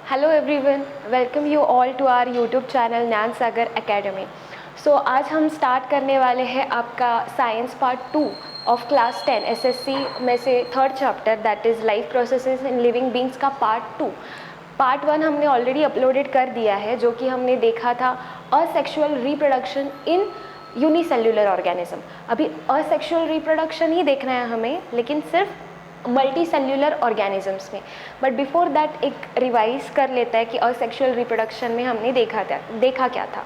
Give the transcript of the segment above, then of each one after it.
Hello everyone, welcome you all to our YouTube channel Gyan Sagar academy. सो आज हम start करने वाले हैं आपका science part 2 of class 10 SSC में से third chapter that is life processes in living beings का पार्ट 2। पार्ट 1 हमने ऑलरेडी अपलोडेड कर दिया है, जो कि हमने देखा था asexual reproduction in unicellular organism. अभी असेक्सुअल रिप्रोडक्शन ही देखना है हमें, लेकिन सिर्फ मल्टी सेल्यूलर ऑर्गेनिजम्स में। बट बिफोर दैट एक रिवाइज कर लेता है कि असेक्सुअल रिप्रोडक्शन में हमने देखा क्या था।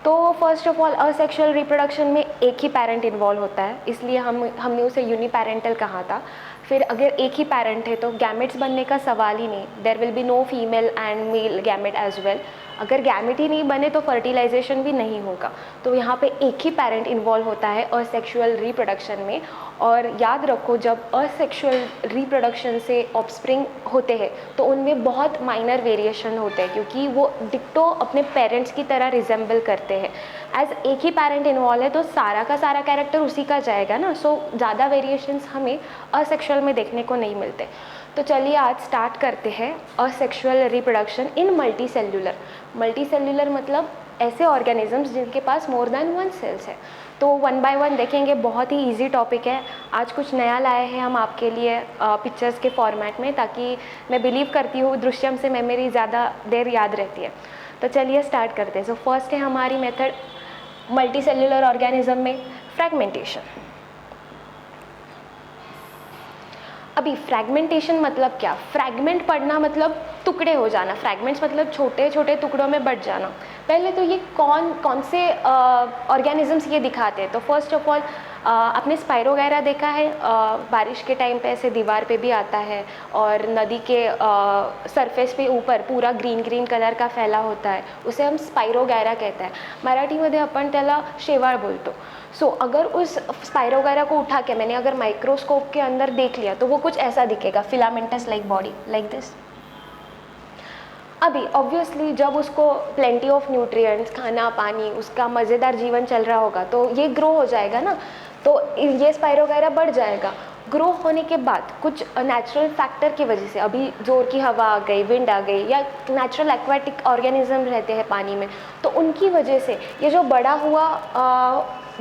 तो first of all asexual reproduction में एक ही पेरेंट इन्वॉल्व होता है, इसलिए हमने उसे यूनिपेरेंटल कहा था। फिर अगर एक ही पेरेंट है तो गैमेट्स बनने का सवाल ही नहीं, there will be no female and male gamete as well. अगर गैमेट ही नहीं बने तो फर्टिलाइजेशन भी नहीं होगा। तो यहाँ पे एक ही पेरेंट इन्वॉल्व होता है असेक्सुअल रिप्रोडक्शन में। और याद रखो, जब असेक्सुअल रिप्रोडक्शन से ऑफस्प्रिंग होते हैं तो उनमें बहुत माइनर वेरिएशन होते हैं, क्योंकि वो डिक्टो अपने पेरेंट्स की तरह रिजेंबल करते हैं। एज एक ही पेरेंट इन्वॉल्व है तो सारा का सारा कैरेक्टर उसी का जाएगा ना। सो ज़्यादा वेरिएशंस हमें असेक्सुअल में देखने को नहीं मिलते। तो चलिए आज स्टार्ट करते हैं asexual reproduction in multi cellular. Multi cellular मतलब ऐसे ऑर्गेनिजम्स जिनके पास मोर देन वन सेल्स है। तो वन बाय वन देखेंगे, बहुत ही इजी टॉपिक है। आज कुछ नया लाए हैं हम आपके लिए पिक्चर्स के फॉर्मेट में, ताकि मैं बिलीव करती हूँ दृश्यम से मेमोरी ज़्यादा देर याद रहती है। तो चलिए स्टार्ट करते हैं। सो फर्स्ट है हमारी मेथड मल्टी सेल्यूलर ऑर्गेनिज्म में फ्रैगमेंटेशन। अभी फ्रैगमेंटेशन मतलब क्या? फ्रैगमेंट पढ़ना मतलब टुकड़े हो जाना, फ्रैगमेंट्स मतलब छोटे छोटे टुकड़ों में बट जाना। पहले तो ये कौन से ऑर्गेनिजम्स ये दिखाते हैं। तो फर्स्ट ऑफ ऑल आपने स्पाइरोगैरा देखा है, बारिश के टाइम पे ऐसे दीवार पे भी आता है, और नदी के सरफेस पे ऊपर पूरा ग्रीन ग्रीन कलर का फैला होता है, उसे हम स्पाइरोगैरा कहते हैं। मराठीमध्ये आपण त्याला शेवाळ बोलतो। सो अगर उस स्पाइरोगैरा को उठा के मैंने अगर माइक्रोस्कोप के अंदर देख लिया तो वो कुछ ऐसा दिखेगा, filamentous like body, like this. अभी ऑब्वियसली जब उसको प्लेंटी ऑफ न्यूट्रिएंट्स, खाना पानी, उसका मज़ेदार जीवन चल रहा होगा तो ये ग्रो हो जाएगा ना। तो ये स्पाइरोगैरा बढ़ जाएगा। ग्रो होने के बाद कुछ नेचुरल फैक्टर की वजह से, अभी जोर की हवा आ गई, विंड आ गई, या नेचुरल एक्वाटिक ऑर्गेनिज्म रहते हैं पानी में, तो उनकी वजह से ये जो बड़ा हुआ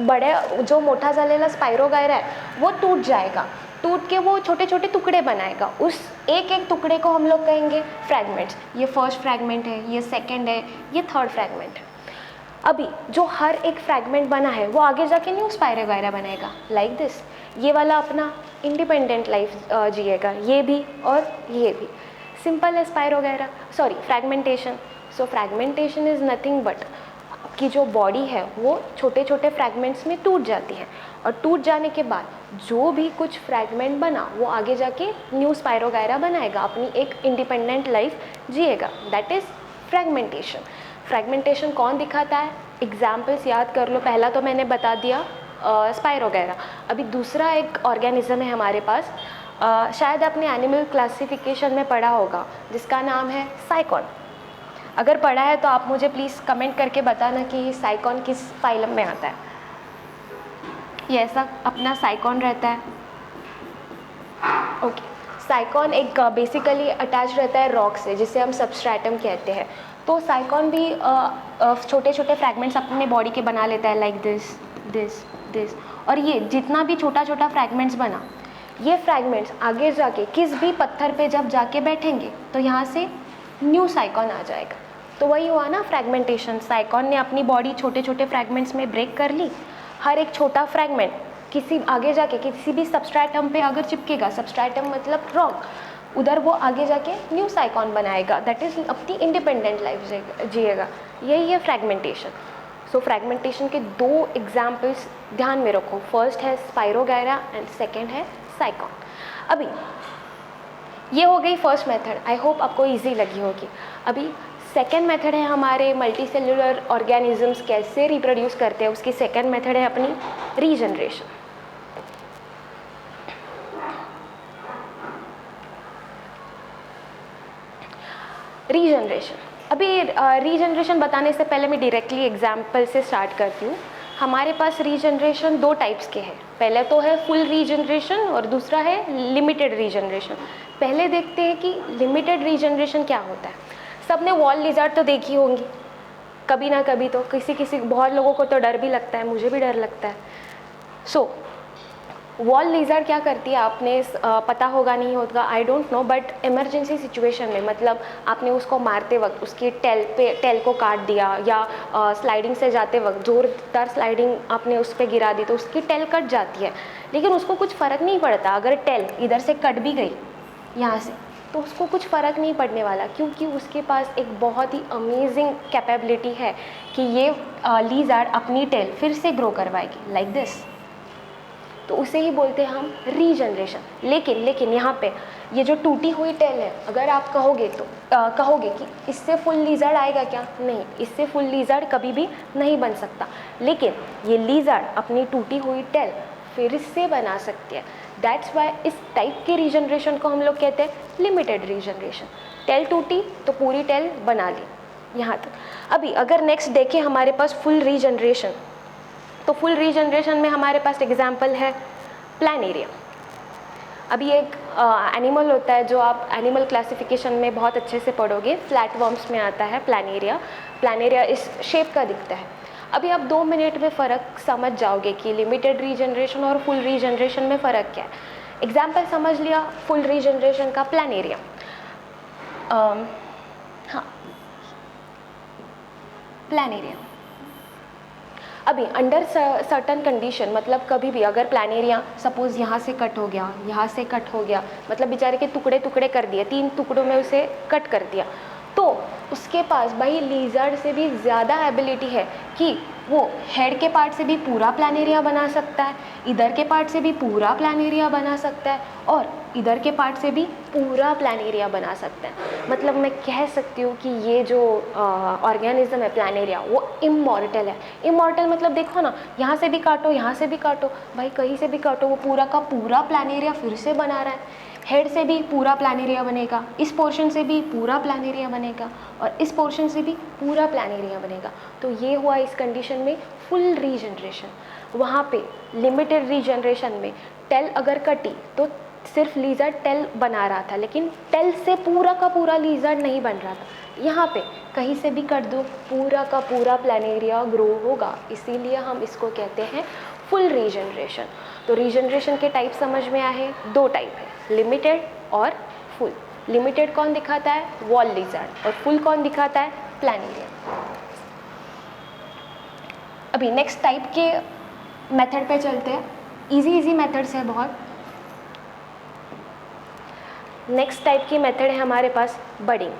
जो मोटा झालेला स्पाइरोगैरा है वो टूट जाएगा। टूट के वो छोटे छोटे टुकड़े बनाएगा। उस एक एक टुकड़े को हम लोग कहेंगे फ्रैगमेंट्स। ये फर्स्ट फ्रैगमेंट है, ये सेकंड है, ये थर्ड फ्रैगमेंट है। अभी जो हर एक फ्रैगमेंट बना है वो आगे जाके न्यू स्पाइरोगैरा बनेगा, लाइक दिस। ये वाला अपना इंडिपेंडेंट लाइफ जिएगा, ये भी और ये भी। सिंपल है Spirogyra, sorry fragmentation. So fragmentation is nothing but की जो बॉडी है वो छोटे छोटे फ्रैगमेंट्स में टूट जाती है, और टूट जाने के बाद जो भी कुछ फ्रैगमेंट बना वो आगे जाके न्यू स्पाइरोगैरा बनाएगा, अपनी एक इंडिपेंडेंट लाइफ जिएगा। That is fragmentation. फ्रैगमेंटेशन कौन दिखाता है? एग्जाम्पल्स याद कर लो। पहला तो मैंने बता दिया स्पाइरोगैरा। अभी दूसरा एक ऑर्गेनिज्म है हमारे पास, शायद आपने एनिमल क्लासिफिकेशन में पढ़ा होगा, जिसका नाम है साइकॉन। अगर पढ़ा है तो आप मुझे प्लीज़ कमेंट करके बताना कि साइकॉन किस फाइलम में आता है। ये ऐसा अपना साइकॉन रहता है। ओके, साइकॉन एक बेसिकली अटैच रहता है रॉक से, जिसे हम सबस्ट्रैटम कहते हैं। तो साइकॉन भी छोटे छोटे फ्रैगमेंट्स अपने बॉडी के बना लेता है, लाइक दिस दिस दिस। और ये जितना भी छोटा छोटा फ्रैगमेंट्स बना, ये फ्रैगमेंट्स आगे जाके किस भी पत्थर पे जब जाके बैठेंगे तो यहाँ से न्यू साइकॉन आ जाएगा। तो वही हुआ ना फ्रैगमेंटेशन। साइकॉन ने अपनी बॉडी छोटे छोटे फ्रैगमेंट्स में ब्रेक कर ली। हर एक छोटा फ्रैगमेंट किसी आगे जाके किसी भी सबस्ट्रैटम पे अगर चिपकेगा, सबस्ट्रैटम मतलब रॉक, उधर वो आगे जाके न्यू साइकॉन बनाएगा। दैट इज़ अपनी इंडिपेंडेंट लाइफ जिएगा। यही है फ्रैगमेंटेशन। सो फ्रैगमेंटेशन के दो एग्जाम्पल्स ध्यान में रखो। फर्स्ट है स्पाइरोगैरा एंड सेकेंड है साइकॉन। अभी ये हो गई फर्स्ट मेथड, आई होप आपको ईजी लगी होगी। अभी सेकेंड मेथड है हमारे मल्टी सेल्यूलर ऑर्गेनिजम्स कैसे रिप्रोड्यूस करते हैं, उसकी सेकेंड मेथड है अपनी रीजनरेशन। रीजनरेशन, अभी रीजनरेशन बताने से पहले मैं डायरेक्टली एग्जाम्पल से स्टार्ट करती हूँ। हमारे पास रीजनरेशन दो टाइप्स के हैं। पहले तो है फुल रीजनरेशन और दूसरा है लिमिटेड रीजनरेशन। पहले देखते हैं कि लिमिटेड रीजनरेशन क्या होता है। सबने वॉल लिज़ार्ड तो देखी होंगी कभी ना कभी, तो किसी बहुत लोगों को तो डर भी लगता है, मुझे भी डर लगता है। सो वॉल लिज़ार्ड क्या करती है, आपने पता होगा नहीं होगा, I don't know, but emergency situation में, मतलब आपने उसको मारते वक्त उसकी टेल को काट दिया, या स्लाइडिंग से जाते वक्त ज़ोरदार स्लाइडिंग आपने उस पर गिरा दी तो उसकी टेल कट जाती है, लेकिन उसको कुछ फ़र्क नहीं पड़ता अगर टेल इधर से कट भी गई यहाँ से, तो उसको कुछ फ़र्क नहीं पड़ने वाला, क्योंकि उसके पास एक बहुत ही अमेजिंग कैपेबिलिटी है कि ये लिज़ार्ड अपनी टेल फिर से ग्रो करवाएगी, लाइक दिस। तो उसे ही बोलते हैं हम रीजनरेशन। लेकिन यहाँ पे ये जो टूटी हुई टेल है, अगर आप कहोगे तो कहोगे कि इससे फुल लिज़ार्ड आएगा क्या? नहीं, इससे फुल लिज़ार्ड कभी भी नहीं बन सकता, लेकिन ये लिज़ार्ड अपनी टूटी हुई टेल फिर से बना सकती है। दैट्स वाई इस टाइप के रीजनरेशन को हम लोग कहते हैं लिमिटेड रीजनरेशन। टेल टूटी तो पूरी टेल बना ली, यहाँ तक। अभी अगर नेक्स्ट देखें हमारे पास फुल रीजनरेशन, तो फुल रीजनरेशन में हमारे पास एग्जाम्पल है प्लानेरिया। अभी एक एनिमल होता है जो आप एनिमल क्लासिफिकेशन में बहुत अच्छे से पढ़ोगे, फ्लैट वर्म्स में आता है प्लानेरिया। प्लानेरिया इस शेप का दिखता है। अभी आप 2 मिनट में फ़र्क समझ जाओगे कि लिमिटेड रीजनरेशन और फुल रीजनरेशन में फ़र्क क्या है। एग्जाम्पल समझ लिया फुल रीजनरेशन का, प्लानेरिया। हाँ, प्लानेरिया अभी अंडर सर्टन कंडीशन, मतलब कभी भी अगर प्लानेरिया सपोज़ यहाँ से कट हो गया, यहाँ से कट हो गया, मतलब बेचारे के टुकड़े टुकड़े कर दिए, 3 टुकड़ों में उसे कट कर दिया, तो उसके पास भाई लिज़ार्ड से भी ज़्यादा एबिलिटी है कि वो हेड के पार्ट से भी पूरा प्लानेरिया बना सकता है, इधर के पार्ट से भी पूरा प्लानेरिया बना सकता है, और इधर के पार्ट से भी पूरा प्लानेरिया बना सकता है। मतलब मैं कह सकती हूँ कि ये जो ऑर्गेनिज्म है प्लानेरिया, वो इमॉर्टल है। इमॉर्टल मतलब देखो ना, यहाँ से भी काटो, यहाँ से भी काटो, भाई कहीं से भी काटो, वो पूरा का पूरा प्लानेरिया फिर से बना रहा है। हेड से भी पूरा प्लानेरिया बनेगा, इस पोर्शन से भी पूरा प्लानेरिया बनेगा, और इस पोर्शन से भी पूरा प्लानेरिया बनेगा। तो ये हुआ इस कंडीशन में फुल रीजनरेशन। वहाँ पे लिमिटेड रीजनरेशन में टेल अगर कटी तो सिर्फ लिज़ार्ड टेल बना रहा था, लेकिन टेल से पूरा का पूरा लिज़ार्ड नहीं बन रहा था। यहाँ पे कहीं से भी कट दो, पूरा का पूरा प्लानेरिया ग्रो होगा, इसीलिए हम इसको कहते हैं फुल रीजनरेशन। तो रीजनरेशन के टाइप समझ में आए, 2 टाइप है, लिमिटेड और फुल। लिमिटेड कौन दिखाता है? Wall lizard. और फुल कौन दिखाता है? प्लानेरिया। अभी नेक्स्ट टाइप के मेथड पे चलते हैं। इजी मेथड्स है बहुत। नेक्स्ट टाइप की मेथड है हमारे पास बडिंग।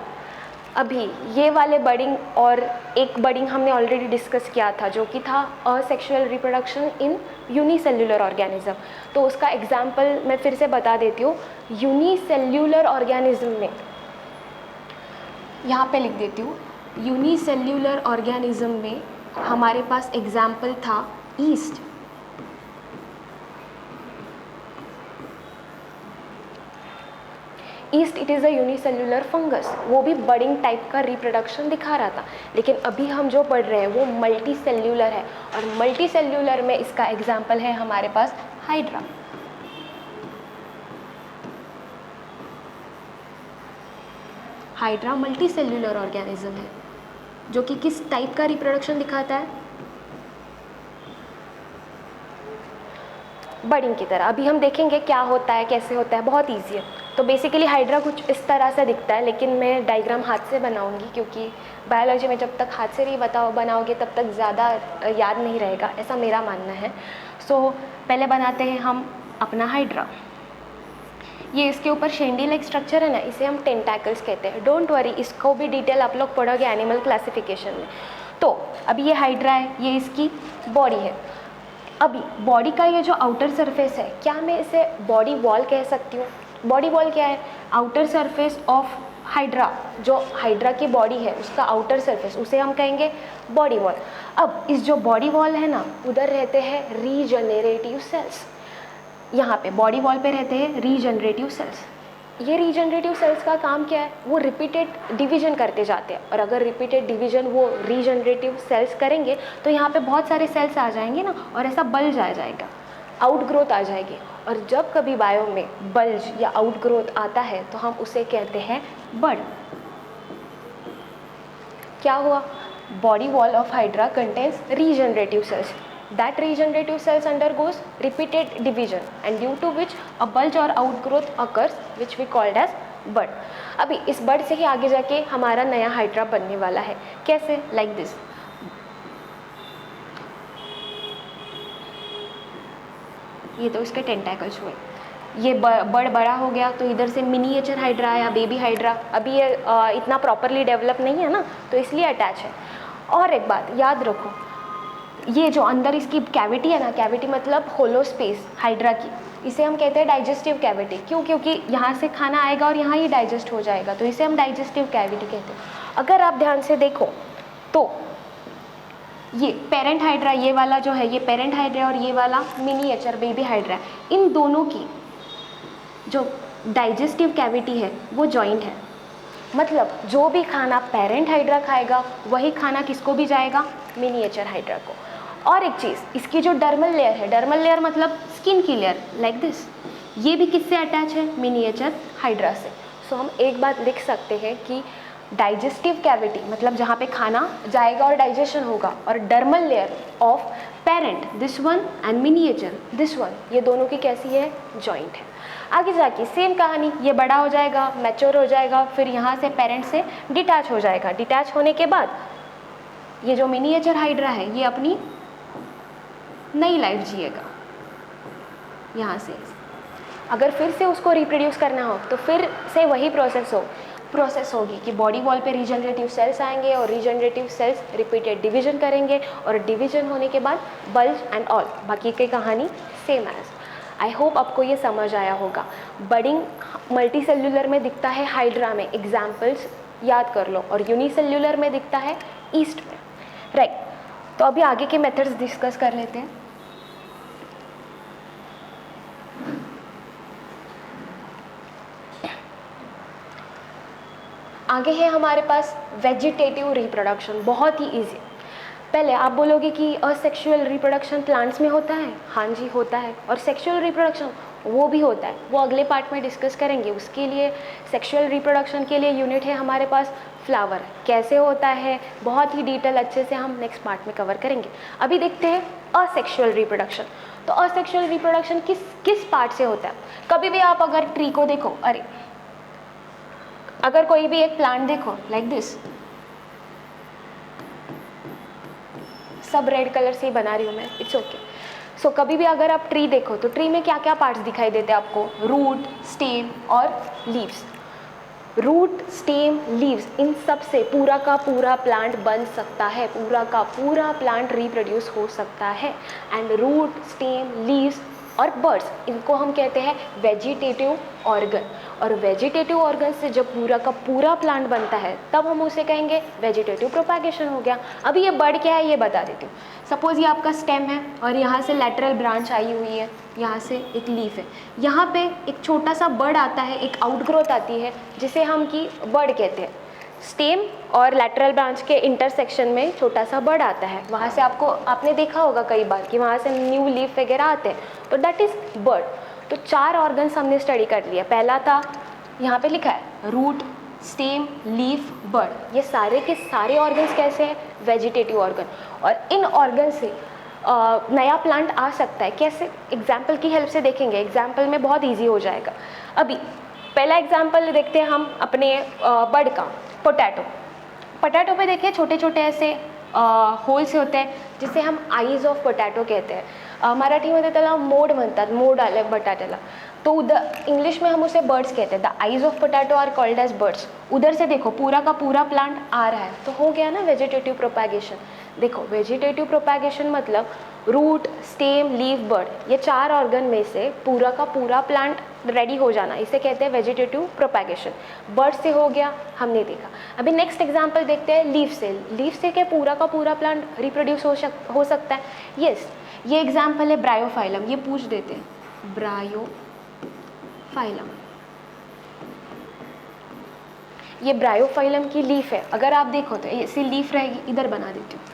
अभी ये वाले बडिंग और एक बडिंग हमने ऑलरेडी डिस्कस किया था, जो कि था asexual reproduction in unicellular organism. तो उसका एग्जाम्पल मैं फिर से बता देती हूँ। यूनिसेल्युलर ऑर्गेनिज्म में, यहाँ पे लिख देती हूँ, यूनिसेल्युलर ऑर्गेनिज्म में हमारे पास एग्जाम्पल था east. East it is a unicellular fungus, वो भी बडिंग टाइप का रिप्रोडक्शन दिखा रहा था। लेकिन अभी हम जो पढ़ रहे हैं वो मल्टी सेल्युलर है, और मल्टी सेल्युलर में इसका एग्जाम्पल है हमारे पास Hydra. Hydra multi cellular organism है, जो कि किस टाइप का रिप्रोडक्शन दिखाता है? बडिंग की तरह। अभी हम देखेंगे क्या होता है, कैसे होता है, बहुत ईजी है। तो बेसिकली हाइड्रा कुछ इस तरह से दिखता है, लेकिन मैं डायग्राम हाथ से बनाऊंगी, क्योंकि बायोलॉजी में जब तक हाथ से नहीं बनाओगे तब तक ज़्यादा याद नहीं रहेगा, ऐसा मेरा मानना है। सो पहले बनाते हैं हम अपना हाइड्रा। ये इसके ऊपर शेंडी लाइक स्ट्रक्चर है ना, इसे हम टेंटैकल्स कहते हैं। डोंट वरी, इसको भी डिटेल आप लोग पढ़ोगे एनिमल क्लासिफिकेशन में। तो अभी ये हाइड्रा है, ये इसकी बॉडी है। अभी बॉडी का ये जो आउटर सरफेस है, क्या मैं इसे बॉडी वॉल कह सकती हूँ? बॉडी वॉल क्या है? Outer surface of hydra. जो हाइड्रा की बॉडी है उसका आउटर सरफेस, उसे हम कहेंगे बॉडी वॉल। अब इस जो बॉडी वॉल है ना, उधर रहते हैं रीजनरेटिव सेल्स। यहाँ पे बॉडी वॉल पे रहते हैं रीजनरेटिव सेल्स। ये रीजनरेटिव सेल्स का काम क्या है? वो रिपीटेड डिवीजन करते जाते हैं, और अगर रिपीटेड डिवीजन वो रीजनरेटिव सेल्स करेंगे तो यहाँ पे बहुत सारे सेल्स आ जाएंगे ना, और ऐसा बल्ज आ जाएगा, आउटग्रोथ आ जाएगी। और जब कभी बायो में बल्ज या आउटग्रोथ आता है तो हम उसे कहते हैं बड। क्या हुआ? Body wall of Hydra contains regenerative cells. That regenerative cells undergoes repeated division and due to which a bulge or outgrowth occurs, which we called as bud. अभी इस bud से ही आगे जाके हमारा नया हाइड्रा बनने वाला है. कैसे? Like this. ये तो इसके टेंटाकल्स हुए. ये बड़ बड़ा हो गया तो इधर से मिनिएचर हाइड्रा आया, बेबी हाइड्रा. अभी ये इतना प्रॉपरली डेवलप नहीं है ना, तो इसलिए अटैच है. और एक बात याद रखो, ये जो अंदर इसकी कैविटी है ना, कैविटी मतलब होलो स्पेस हाइड्रा की, इसे हम कहते हैं डाइजेस्टिव कैविटी. क्यों? क्योंकि यहाँ से खाना आएगा और यहाँ ही डाइजेस्ट हो जाएगा, तो इसे हम डाइजेस्टिव कैविटी कहते हैं. अगर आप ध्यान से देखो तो ये पेरेंट हाइड्रा, ये वाला जो है ये पेरेंट हाइड्रा और ये वाला मिनिएचर बेबी हाइड्रा, इन दोनों की जो डाइजेस्टिव कैविटी है वो जॉइंट है. मतलब जो भी खाना पेरेंट हाइड्रा खाएगा वही खाना किसको भी जाएगा? मिनिएचर हाइड्रा को. और एक चीज़, इसकी जो डर्मल लेयर है, डर्मल लेयर मतलब स्किन की लेयर, लाइक दिस, ये भी किससे अटैच है? मिनिएचर हाइड्रा से. सो हम एक बात लिख सकते हैं कि डाइजेस्टिव कैविटी मतलब जहाँ पे खाना जाएगा और डाइजेशन होगा, और dermal layer of parent this one and miniature this one, ये दोनों की कैसी है? जॉइंट है. आगे जाके सेम कहानी, ये बड़ा हो जाएगा, मैच्योर हो जाएगा, फिर यहाँ से पेरेंट से डिटैच हो जाएगा. डिटैच होने के बाद ये जो मिनिएचर हाइड्रा है ये अपनी नई लाइफ जिएगा यहाँ से. अगर फिर से उसको रिप्रोड्यूस करना हो तो फिर से वही प्रोसेस होगी कि बॉडी वॉल पे रीजनरेटिव सेल्स आएंगे और रीजनरेटिव सेल्स रिपीटेड डिवीजन करेंगे, और डिवीजन होने के बाद बल्ज एंड ऑल, बाकी की कहानी सेम एज. आई होप आपको ये समझ आया होगा. बडिंग मल्टी सेल्यूलर में दिखता है हाइड्रा में, एग्जाम्पल्स याद कर लो, और यूनिसेल्यूलर में दिखता है ईस्ट में. राइट. तो अभी आगे के मेथड्स डिस्कस कर लेते हैं. आगे है हमारे पास वेजिटेटिव रिप्रोडक्शन. बहुत ही इजी. पहले आप बोलोगे कि असेक्सुअल रिप्रोडक्शन प्लांट्स में होता है. हाँ जी होता है. और सेक्सुअल रिप्रोडक्शन वो भी होता है, वो अगले पार्ट में डिस्कस करेंगे. उसके लिए सेक्सुअल रिप्रोडक्शन के लिए यूनिट है हमारे पास फ्लावर. कैसे होता है बहुत ही डिटेल अच्छे से हम नेक्स्ट पार्ट में कवर करेंगे. अभी देखते हैं असेक्सुअल रिप्रोडक्शन. तो असेक्सुअल रिप्रोडक्शन किस पार्ट से होता है? कभी भी आप अगर ट्री को देखो, अगर कोई भी एक प्लांट देखो लाइक दिस, सब रेड कलर से ही बना रही हूँ मैं, इट्स ओके. सो कभी भी अगर आप ट्री देखो तो ट्री में क्या क्या पार्ट्स दिखाई देते हैं आपको? रूट, स्टेम और लीव्स. रूट, स्टेम, लीव्स, इन सब से पूरा का पूरा प्लांट बन सकता है, पूरा का पूरा प्लांट रिप्रोड्यूस हो सकता है. एंड रूट, स्टेम, लीव्स और बर्ड्स, इनको हम कहते हैं वेजिटेटिव ऑर्गन. और वेजिटेटिव ऑर्गन से जब पूरा का पूरा प्लांट बनता है तब हम उसे कहेंगे वेजिटेटिव प्रोपैगेशन हो गया. अभी ये बर्ड क्या है ये बता देती हूँ. सपोज ये आपका स्टेम है और यहाँ से लैटरल ब्रांच आई हुई है, यहाँ से एक लीफ है, यहाँ पे एक छोटा सा बर्ड आता है, एक आउटग्रोथ आती है जिसे हम की बर्ड कहते हैं. स्टेम और लैटरल ब्रांच के इंटरसेक्शन में छोटा सा बर्ड आता है, वहाँ से आपने देखा होगा कई बार कि वहाँ से न्यू लीफ वगैरह आते हैं, तो दैट इज़ बर्ड. तो 4 ऑर्गन्स हमने स्टडी कर लिया. पहला था यहाँ पे लिखा है रूट, स्टेम, लीफ, बर्ड. ये सारे के सारे ऑर्गन्स कैसे हैं? Vegetative organ. और इन ऑर्गन से नया प्लांट आ सकता है. कैसे? एग्जाम्पल की हेल्प से देखेंगे. एग्जाम्पल में बहुत ईजी हो जाएगा. अभी पहला एग्जाम्पल देखते हैं हम अपने बर्ड का. पोटैटो पे देखिए छोटे छोटे ऐसे होल्स होते हैं जिसे हम आईज ऑफ पोटैटो कहते हैं. मराठीमध्ये त्याला मोड म्हणतात, मोड आले बटाट्याला. तो उधर इंग्लिश में हम उसे बर्ड्स कहते हैं. The eyes of potato are called as buds. उधर से देखो पूरा का पूरा प्लांट आ रहा है, तो हो गया ना वेजिटेटिव प्रोपैगेशन. देखो वेजिटेटिव प्रोपैगेशन मतलब रूट, स्टेम, लीफ, बर्ड, ये 4 ऑर्गन में से पूरा का पूरा प्लांट रेडी हो जाना, इसे कहते हैं वेजिटेटिव प्रोपैगेशन. बर्ड से हो गया, हमने देखा. अभी नेक्स्ट एग्जांपल देखते हैं लीफ से. लीफ से क्या पूरा का पूरा प्लांट रिप्रोड्यूस हो सकता है? यस. ये एग्जांपल है ब्रायोफाइलम. ये पूछ देते हैं ब्रायोफाइलम. ये ब्रायोफाइलम की लीफ है. अगर आप देखो तो ऐसी लीफ रहेगी, इधर बना देती हूँ.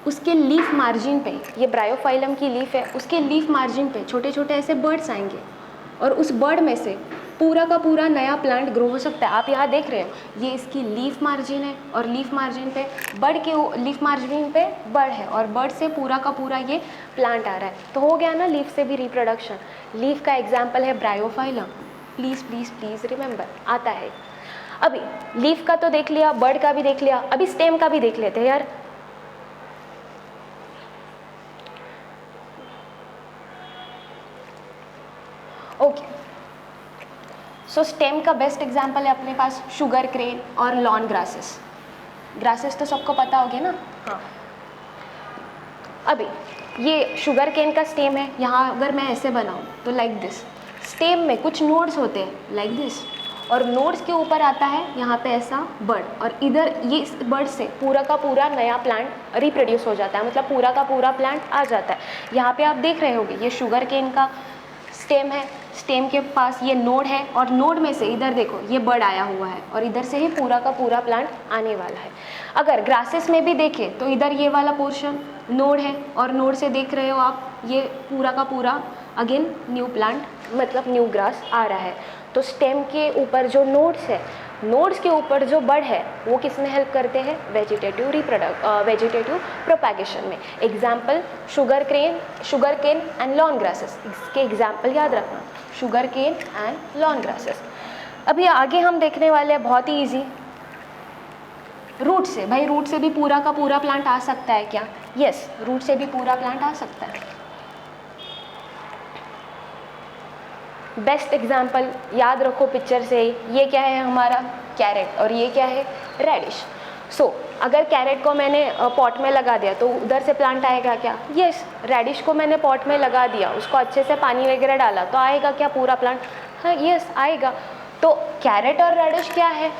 उसके लीफ मार्जिन पे, ये ब्रायोफाइलम की लीफ है, उसके लीफ मार्जिन पे छोटे छोटे ऐसे बर्ड्स आएंगे और उस बर्ड में से पूरा का पूरा नया प्लांट ग्रो हो सकता है। आप यहाँ देख रहे हो ये इसकी लीफ मार्जिन है और लीफ मार्जिन पे बड के लीफ मार्जिन पे बड है और बड से पूरा का पूरा ये प्लांट आ रहा है। तो हो गया ना लीफ से भी रिप्रोडक्शन। लीफ का एग्जाम्पल है Bryophyllum. Please please please remember आता है। अभी लीफ का तो देख लिया, बर्ड का भी देख लिया, अभी स्टेम का भी देख लेते हैं यार। ओके, सो स्टेम का बेस्ट एग्जांपल है अपने पास शुगर केन और लॉन ग्रासेस। ग्रासेस तो सबको पता होगी ना। हाँ, अभी ये शुगर केन का स्टेम है। यहाँ अगर मैं ऐसे बनाऊँ तो लाइक दिस, स्टेम में कुछ नोड्स होते हैं लाइक दिस, और नोड्स के ऊपर आता है यहाँ पे ऐसा बर्ड, और इधर ये इस बर्ड से पूरा का पूरा नया प्लांट रिप्रोड्यूस हो जाता है, मतलब पूरा का पूरा प्लांट आ जाता है। यहाँ पे आप देख रहे होंगे ये शुगर केन का स्टेम है, स्टेम के पास ये नोड है और नोड में से इधर देखो ये बर्ड आया हुआ है और इधर से ही पूरा का पूरा प्लांट आने वाला है। अगर ग्रासेस में भी देखें तो इधर ये वाला पोर्शन नोड है और नोड से देख रहे हो आप ये पूरा का पूरा अगेन न्यू प्लांट मतलब न्यू ग्रास आ रहा है। तो स्टेम के ऊपर जो नोड्स है, नोड्स के ऊपर जो बड है वो किस में हेल्प करते हैं? वेजिटेटिव प्रोपैगेशन में। Example sugar cane and lawn grasses, इसके एग्जाम्पल याद रखना, sugar cane and lawn grasses. अभी आगे हम देखने वाले हैं बहुत ही ईजी, रूट से। भाई रूट से भी पूरा का पूरा प्लांट आ सकता है क्या? यस, रूट से भी पूरा प्लांट आ सकता है। बेस्ट एग्जाम्पल याद रखो पिक्चर से ही, ये क्या है हमारा कैरेट और ये क्या है रेडिश। सो अगर कैरेट को मैंने पॉट में लगा दिया तो उधर से प्लांट आएगा क्या? यस। रेडिश को मैंने पॉट में लगा दिया, उसको अच्छे से पानी वगैरह डाला तो आएगा क्या पूरा प्लांट? हाँ यस आएगा। तो कैरेट और रेडिश क्या है?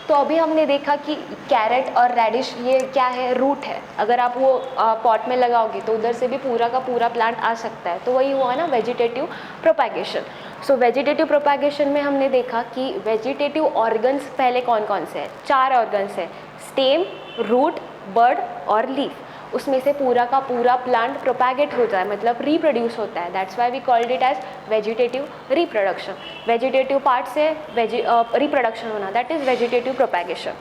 तो अभी हमने देखा कि कैरेट और रेडिश ये क्या है? रूट है। अगर आप वो पॉट में लगाओगे तो उधर से भी पूरा का पूरा प्लांट आ सकता है। तो वही हुआ ना वेजिटेटिव प्रोपैगेशन। सो वेजिटेटिव प्रोपैगेशन में हमने देखा कि वेजिटेटिव ऑर्गन्स पहले कौन कौन से हैं? 4 ऑर्गन्स हैं, स्टेम, रूट, बड और लीफ। उसमें से पूरा का पूरा प्लांट प्रोपैगेट होता है, मतलब रिप्रोड्यूस होता है। That's why we called it as vegetative reproduction. Vegetative part से रिप्रोडक्शन होना, that is vegetative propagation.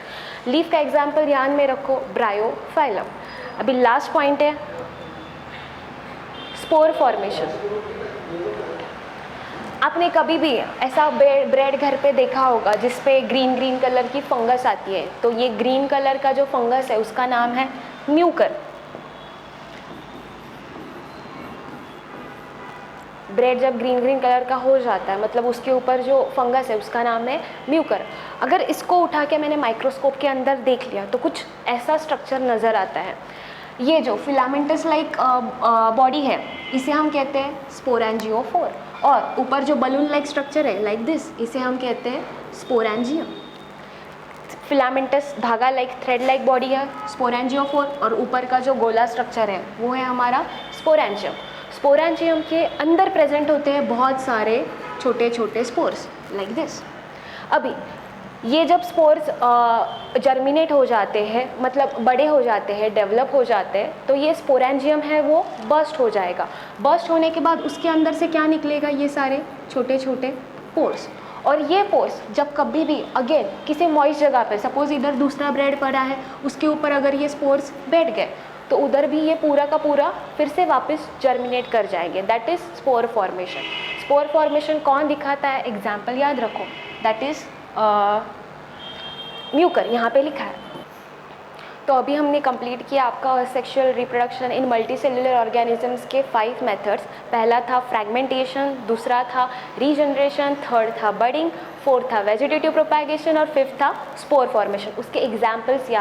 Leaf का एग्जाम्पल ध्यान में रखो, ब्रायोफाइलम। अभी लास्ट पॉइंट है स्पोर फॉर्मेशन। आपने कभी भी ऐसा ब्रेड घर पे देखा होगा जिसपे ग्रीन ग्रीन कलर की फंगस आती है? तो ये ग्रीन कलर का जो फंगस है उसका नाम है म्यूकर। ब्रेड जब ग्रीन ग्रीन कलर का हो जाता है मतलब उसके ऊपर जो फंगस है उसका नाम है म्यूकर। अगर इसको उठा के मैंने माइक्रोस्कोप के अंदर देख लिया तो कुछ ऐसा स्ट्रक्चर नज़र आता है। ये जो फिलामेंटस लाइक बॉडी है इसे हम कहते हैं स्पोरेंजियोफोर, और ऊपर जो बलून लाइक स्ट्रक्चर है लाइक दिस इसे हम कहते हैं स्पोरेंजियम। फिलामेंटस धागा लाइक थ्रेड लाइक बॉडी है स्पोरेंजियोफोर, और ऊपर का जो गोला स्ट्रक्चर है वो है हमारा स्पोरेंजियम। स्पोरेंजियम के अंदर प्रेजेंट होते हैं बहुत सारे छोटे छोटे स्पोर्स लाइक दिस। अभी ये जब स्पोर्स जर्मिनेट हो जाते हैं मतलब बड़े हो जाते हैं, डेवलप हो जाते हैं, तो ये स्पोरेंजियम है वो बर्स्ट हो जाएगा। बर्स्ट होने के बाद उसके अंदर से क्या निकलेगा? ये सारे छोटे छोटे पोर्स। और ये पोर्स जब कभी भी अगेन किसी मॉइस्ट जगह पे, सपोज इधर दूसरा ब्रेड पड़ा है उसके ऊपर अगर ये स्पोर्स बैठ गए तो उधर भी ये पूरा का पूरा फिर से वापस जर्मिनेट कर जाएंगे। That is spore formation. Spore formation कौन दिखाता है? एग्जाम्पल याद रखो, दैट इज म्यूकर, यहाँ पे लिखा है। तो अभी हमने कंप्लीट किया आपका sexual reproduction in multicellular organisms के 5 मेथड्स। पहला था फ्रैगमेंटेशन, दूसरा था रीजनरेशन, थर्ड था बडिंग, फोर्थ था वेजिटेटिव प्रोपैगेशन और फिफ्थ था स्पोर फॉर्मेशन। उसके एग्जाम्पल्स याद